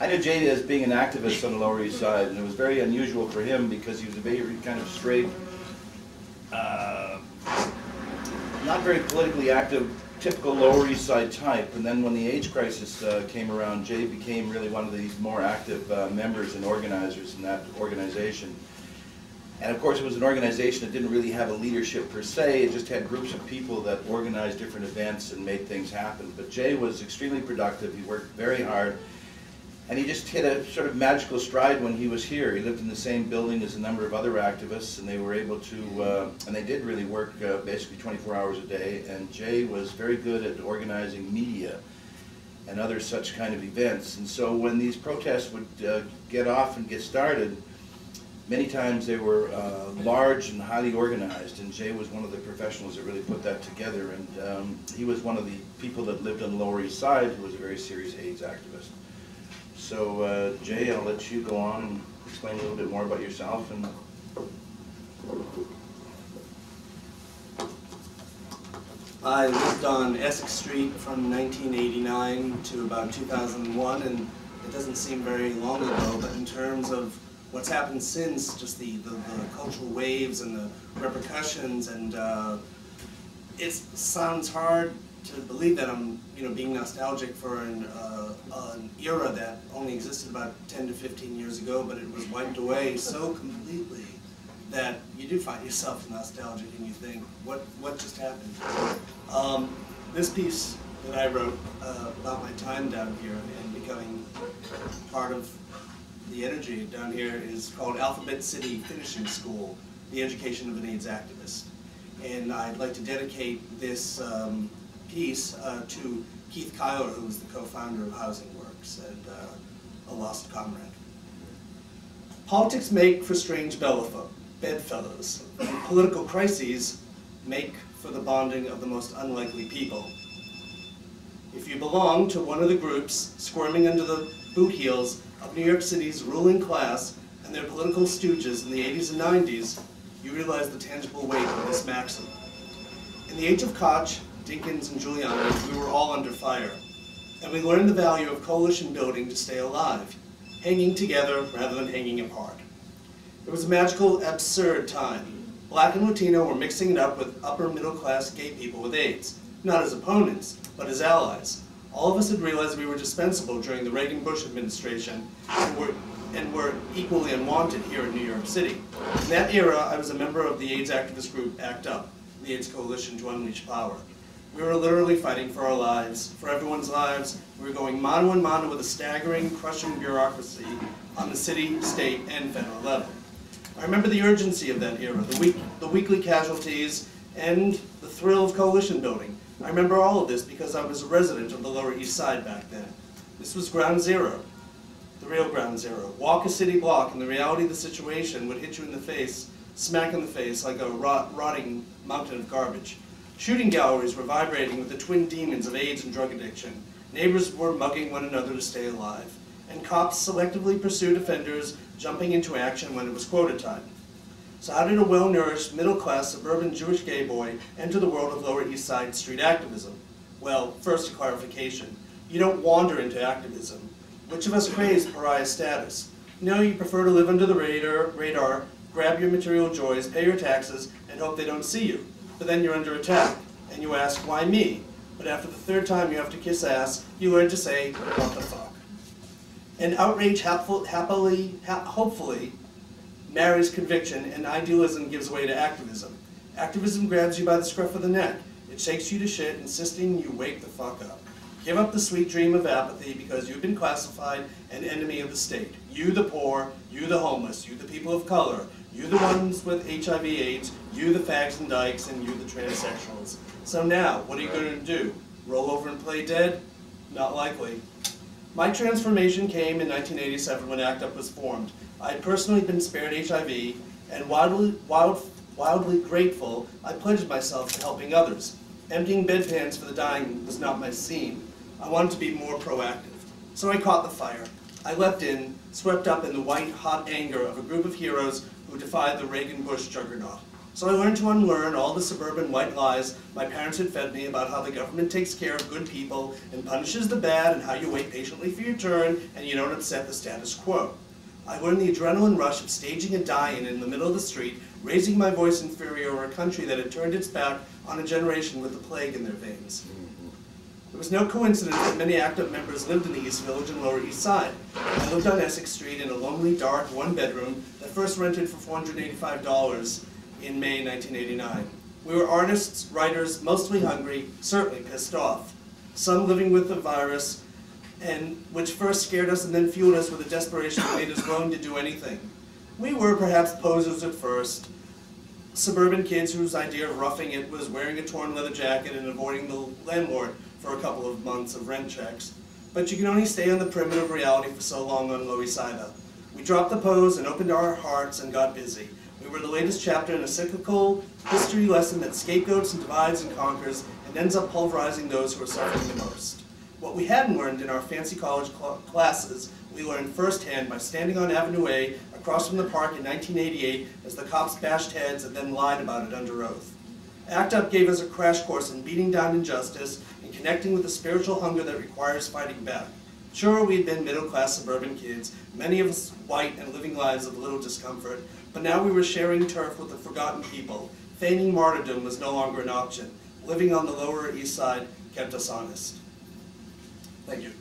I knew Jay as being an activist on the Lower East Side, and it was very unusual for him because he was a very kind of straight, not very politically active, typical Lower East Side type. And then when the AIDS crisis came around, Jay became really one of these more active members and organizers in that organization. And of course it was an organization that didn't really have a leadership per se, it just had groups of people that organized different events and made things happen. But Jay was extremely productive, he worked very hard, and he just hit a sort of magical stride when he was here. He lived in the same building as a number of other activists, and they were able to, and they did really work basically 24 hours a day, and Jay was very good at organizing media and other such kind of events. And so when these protests would get off and get started, many times they were large and highly organized, and Jay was one of the professionals that really put that together. And he was one of the people that lived on the Lower East Side who was a very serious AIDS activist. So Jay, I'll let you go on and explain a little bit more about yourself. And I lived on Essex Street from 1989 to about 2001, and it doesn't seem very long ago, but in terms of what's happened since, just the cultural waves and the repercussions, and it sounds hard to believe that I'm being nostalgic for an era that only existed about 10 to 15 years ago, but it was wiped away so completely that you do find yourself nostalgic and you think, what just happened? This piece that I wrote about my time down here and becoming part of the energy down here is called Alphabet City Finishing School, the Education of an AIDS Activist. And I'd like to dedicate this piece to Keith Kyler, who was the co-founder of Housing Works and a lost comrade. Politics make for strange bedfellows, and political crises make for the bonding of the most unlikely people. If you belong to one of the groups squirming under the boot heels of New York City's ruling class and their political stooges in the 80s and 90s, you realize the tangible weight of this maxim. In the age of Koch, Dinkins, and Giuliani, we were all under fire, and we learned the value of coalition building to stay alive, hanging together rather than hanging apart. It was a magical, absurd time. Black and Latino were mixing it up with upper middle class gay people with AIDS, not as opponents, but as allies. All of us had realized we were dispensable during the Reagan-Bush administration and were equally unwanted here in New York City. In that era, I was a member of the AIDS activist group ACT UP, the AIDS Coalition to Unleash Power. We were literally fighting for our lives, for everyone's lives. We were going mano a mano with a staggering, crushing bureaucracy on the city, state, and federal level. I remember the urgency of that era, the weekly casualties, and the thrill of coalition building. I remember all of this because I was a resident of the Lower East Side back then. This was ground zero, the real ground zero. Walk a city block and the reality of the situation would hit you in the face, smack in the face like a rotting mountain of garbage. Shooting galleries were vibrating with the twin demons of AIDS and drug addiction. Neighbors were mugging one another to stay alive. And cops selectively pursued offenders, jumping into action when it was quota time. So how did a well-nourished, middle-class, suburban Jewish gay boy enter the world of Lower East Side street activism? Well, first a clarification. You don't wander into activism. Which of us craves pariah status? No, you prefer to live under the radar, grab your material joys, pay your taxes, and hope they don't see you. But then you're under attack, and you ask, why me? But after the third time you have to kiss ass, you learn to say, what the fuck? And outrage hopefully marries conviction, and idealism gives way to activism. Activism grabs you by the scruff of the neck. It shakes you to shit, insisting you wake the fuck up. Give up the sweet dream of apathy because you've been classified an enemy of the state. You the poor, you the homeless, you the people of color, you the ones with HIV/AIDS, you the fags and dykes, and you the transsexuals. So now, what are you going to do? Roll over and play dead? Not likely. My transformation came in 1987 when ACT UP was formed. I had personally been spared HIV, and wildly grateful, I pledged myself to helping others. Emptying bedpans for the dying was not my scene. I wanted to be more proactive. So I caught the fire. I leapt in, swept up in the white, hot anger of a group of heroes who defied the Reagan-Bush juggernaut. So I learned to unlearn all the suburban white lies my parents had fed me about how the government takes care of good people and punishes the bad, and how you wait patiently for your turn and you don't upset the status quo. I learned the adrenaline rush of staging a die-in in the middle of the street, raising my voice in fury over a country that had turned its back on a generation with the plague in their veins. It was no coincidence that many ACT UP members lived in the East Village and Lower East Side. I lived on Essex Street in a lonely, dark, one-bedroom that first rented for $485 in May 1989. We were artists, writers, mostly hungry, certainly pissed off. Some living with the virus, and which first scared us and then fueled us with a desperation that made us willing to do anything. We were perhaps posers at first, suburban kids whose idea of roughing it was wearing a torn leather jacket and avoiding the landlord for a couple of months of rent checks. But you can only stay on the perimeter of reality for so long on Lower East Side. We dropped the pose and opened our hearts and got busy. We were the latest chapter in a cyclical history lesson that scapegoats and divides and conquers and ends up pulverizing those who are suffering the most. What we hadn't learned in our fancy college classes, we learned firsthand by standing on Avenue A across from the park in 1988 as the cops bashed heads and then lied about it under oath. ACT UP gave us a crash course in beating down injustice and connecting with the spiritual hunger that requires fighting back. Sure, we had been middle-class suburban kids, many of us white and living lives of little discomfort, but now we were sharing turf with the forgotten people. Feigning martyrdom was no longer an option. Living on the Lower East Side kept us honest. Thank you.